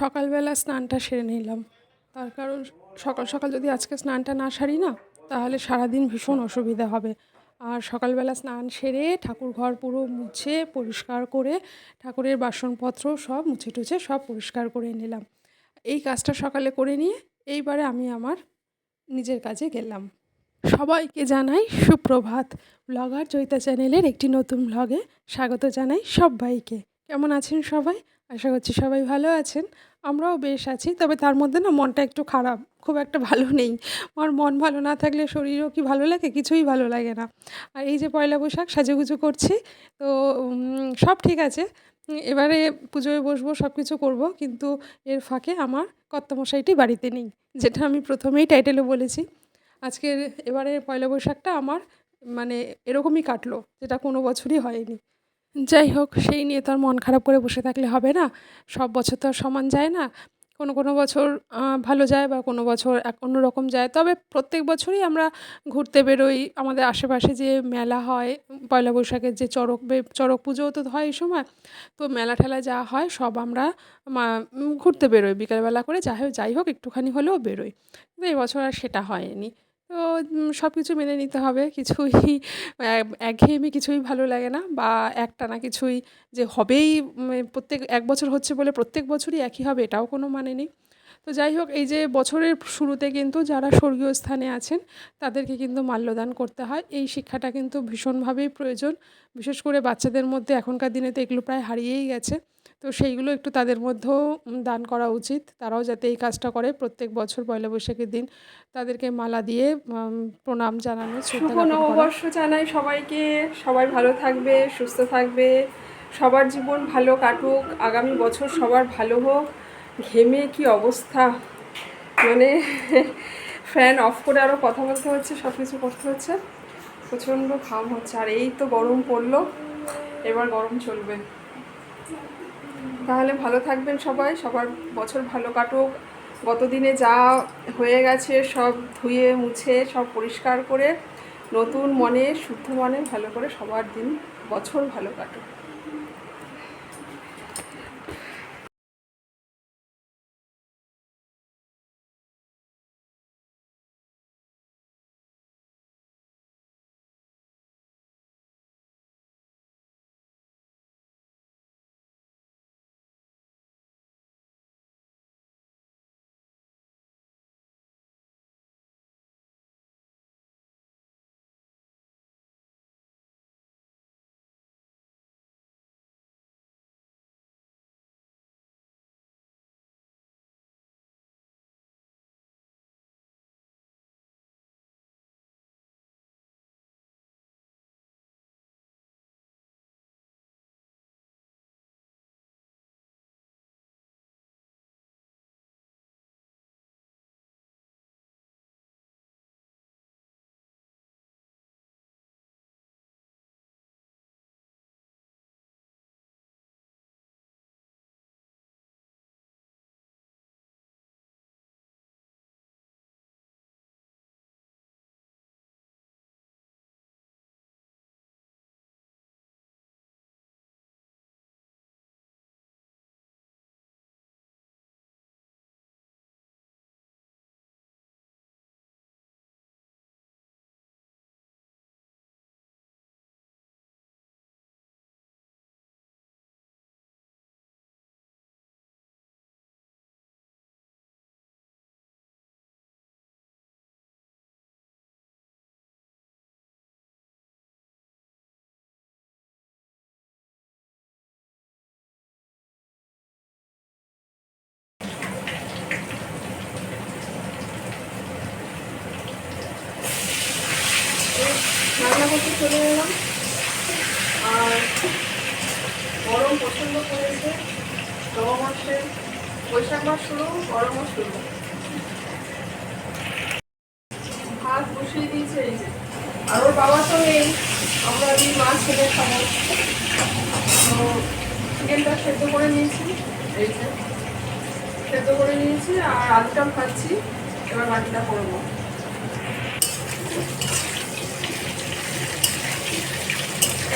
সকালবেলা স্নানটা সেরে নিলাম। তার কারণ সকাল সকাল যদি আজকে স্নানটা না সারি না, তাহলে সারাদিন ভীষণ অসুবিধা হবে। আর সকালবেলা স্নান সেরে ঠাকুরঘর পুরো মুছে পরিষ্কার করে ঠাকুরের বাসনপত্র সব মুছে টুছে সব পরিষ্কার করে নিলাম। এই কাজটা সকালে করে নিয়ে এইবারে আমি আমার নিজের কাজে গেলাম। সবাইকে জানাই সুপ্রভাত। ব্লগার জয়িতা চ্যানেলের একটি নতুন ব্লগে স্বাগত জানাই সব্বাইকে। কেমন আছেন সবাই? আশা করছি সবাই ভালো আছেন। আমরাও বেশ আছি, তবে তার মধ্যে না মনটা একটু খারাপ, খুব একটা ভালো নেই। আমার মন ভালো না থাকলে শরীরও কি ভালো লাগে? কিছুই ভালো লাগে না। আর এই যে পয়লা বৈশাখ সাজুগুজু করছি, তো সব ঠিক আছে। এবারে পুজোয় বসবো, সব কিছু করবো, কিন্তু এর ফাঁকে আমার কর্তামশাইটি বাড়িতে নেই, যেটা আমি প্রথমেই টাইটেলে বলেছি। আজকের এবারের পয়লা বৈশাখটা আমার মানে এরকমই কাটলো, যেটা কোনো বছরই হয়নি। যাই হোক, সেই নিয়ে তো আর মন খারাপ করে বসে থাকলে হবে না। সব বছর তো আর সমান যায় না। কোনো কোনো বছর ভালো যায় বা কোনো বছর অন্যরকম যায়। তবে প্রত্যেক বছরই আমরা ঘুরতে বেরোই। আমাদের আশেপাশে যে মেলা হয়, পয়লা বৈশাখের যে চড়ক পুজোও তো হয় এই সময়। তো মেলা ঠেলা যা হয় সব আমরা ঘুরতে বেরোই বিকালবেলা করে, যাই হোক একটুখানি হলেও বেরোই। কিন্তু এবছর আর সেটা হয়নি। তো সব কিছু মেনে নিতে হবে। কিছুই একঘেয়েমি কিছুই ভালো লাগে না, বা একটানা কিছুই যে হবেই, প্রত্যেক এক বছর হচ্ছে বলে প্রত্যেক বছরই একই হবে এটাও কোনো মানে নেই। তো যাই হোক, এই যে বছরের শুরুতে কিন্তু যারা স্বর্গীয় স্থানে আছেন তাদেরকে কিন্তু মাল্যদান করতে হয়। এই শিক্ষাটা কিন্তু ভীষণভাবেই প্রয়োজন। বিশেষ করে বাচ্চাদের মধ্যে এখনকার দিনে তো এগুলো প্রায় হারিয়েই গেছে। তো সেইগুলো একটু তাদের মধ্যেও দান করা উচিত। তারাও যাতে এই কাজটা করে প্রত্যেক বছর পয়লা বৈশাখের দিন তাদেরকে মালা দিয়ে প্রণাম জানানো, শ্রদ্ধা শুভ জ্ঞাপন করা। নববর্ষ জানাই সবাইকে। সবাই ভালো থাকবে, সুস্থ থাকবে, সবার জীবন ভালো কাটুক, আগামী বছর সবার ভালো হোক। ঘেমে কি অবস্থা, মানে ফ্যান অফ করে আরও কথা বলতে হচ্ছে, সব কিছু করতে হচ্ছে, প্রচণ্ড ঘাম হচ্ছে। আর এই তো গরম পড়লো, এবার গরম চলবে। তাহলে ভালো থাকবেন সবাই, সবার বছর ভালো কাটুক। গতদিনে যা হয়ে গেছে সব ধুয়ে মুছে সব পরিষ্কার করে নতুন মনে শুদ্ধ মনে ভালো করে সবার দিন বছর ভালো কাটুক। রান্না করতে চলে এলাম, আর গরম প্রচণ্ড পড়েছে। নবমাসে বৈশাখ মাস শুরু, গরমও শুরু। ভাত বসিয়ে দিয়েছে এই যে, আর ওর বাবা তো নেই, আমরা এই মাছ ছেলে খাবো। তো চিকেনটা সেদ্ধ করে নিয়েছি, এই যে সেদ্ধ করে নিয়েছি, আর আলুটা খাচ্ছি। এবার বাকিটা করবো।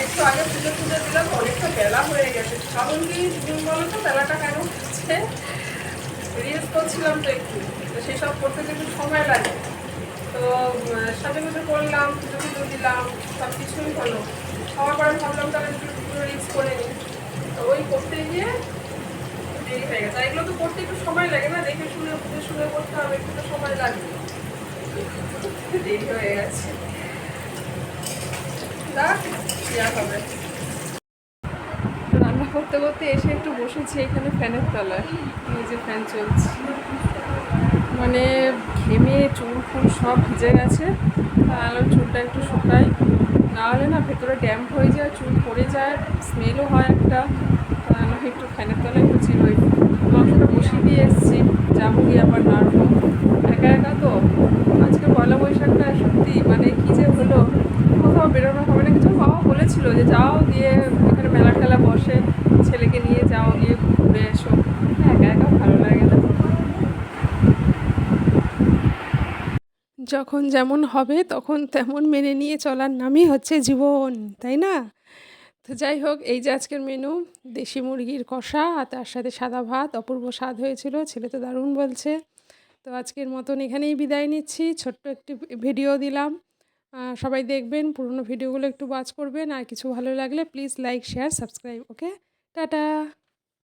একটু আগে পুজো দিলাম, অনেকটা বেলা হয়ে গেছে। কারণ কি বলো তো বেলাটা কেন হচ্ছে, রিলস করছিলাম তো একটু, তো সেসব করতে তো একটু সময় লাগে। তো সাজুগুজু করলাম, পুজো টুজো দিলাম, সব কিছুই হলো। হওয়ার পরে ভাবলাম তাহলে একটু রিলস করে নিই। তো ওই করতে গিয়ে দেরি হয়ে গেছে। আর এগুলো তো করতে একটু সময় লাগে না, দেখে শুনে বুঝে শুনে করতে হবে, একটু তো সময় লাগবে। দেরি হয়ে গেছে, দেখ কি আর হবে। রান্না করতে করতে এসে একটু বসেছি এখানে ফ্যানের তলায়, এই যে ফ্যান চলছে। মানে ঘেমে চুল ফুল সব ভিজে গেছে, তাহলে চুলটা একটু শুকাই, না হলে না ভেতরে ড্যাম্প হয়ে যায়, চুল পড়ে যায়, স্মেলও হয় একটা। তাহলে একটু ফ্যানের তলায় একটু চিরোই। মাংসটা বসিয়ে দিয়ে এসেছি, যাবো গিয়ে আবার নাড়বো। একা একা তো আজকে পয়লা বৈশাখটা সত্যি মানে কী যে হলো, কোথাও বেরোনো হবে না কিছু। বাবা বলেছিল যে যাও গিয়ে এখানে মেলা টেলা বসে, ছেলেকে নিয়ে যাও গিয়ে ঘুরে এসো। একা একা ভালো লাগে না। যখন যেমন হবে তখন তেমন মেনে নিয়ে চলার নামই হচ্ছে জীবন, তাই না? তো যাই হোক, এই যে আজকের মেনু, দেশি মুরগির কষা আর তার সাথে সাদা ভাত, অপূর্ব স্বাদ হয়েছিল, ছেলে তো দারুণ বলছে। তো আজকের মতন এখানেই বিদায় নিচ্ছি, ছোট্ট একটি ভিডিও দিলাম। সবাই দেখবেন, পুরনো ভিডিওগুলো একটু ওয়াচ করবেন, আর কিছু ভালো লাগলে please like share subscribe. Okay, tata.